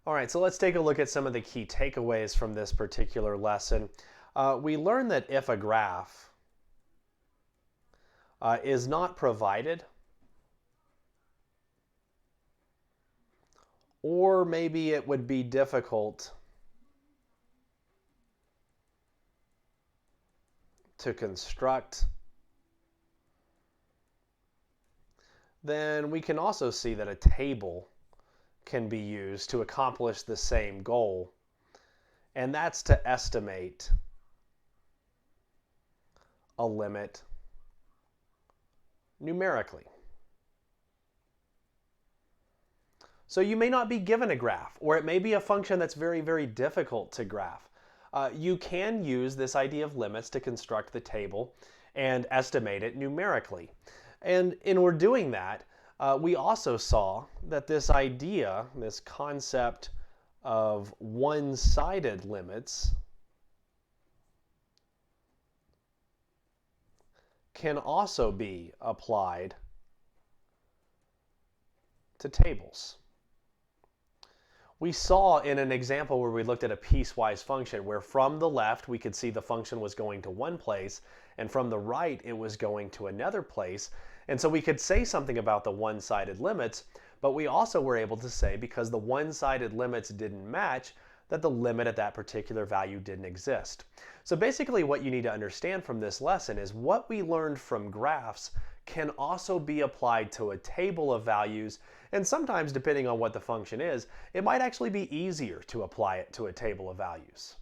All right, so let's take a look at some of the key takeaways from this particular lesson. We learned that if a graph is not provided, or maybe it would be difficult to construct, then we can also see that a table can be used to accomplish the same goal, and that's to estimate a limit numerically. So you may not be given a graph, or it may be a function that's very, very difficult to graph. You can use this idea of limits to construct the table and estimate it numerically. And in we're doing that, we also saw that this idea, this concept of one-sided limits, can also be applied to tables. We saw in an example where we looked at a piecewise function where from the left we could see the function was going to one place and from the right it was going to another place. And so we could say something about the one-sided limits, but we also were able to say because the one-sided limits didn't match, that the limit at that particular value didn't exist. So basically what you need to understand from this lesson is what we learned from graphs can also be applied to a table of values, and sometimes depending on what the function is, it might actually be easier to apply it to a table of values.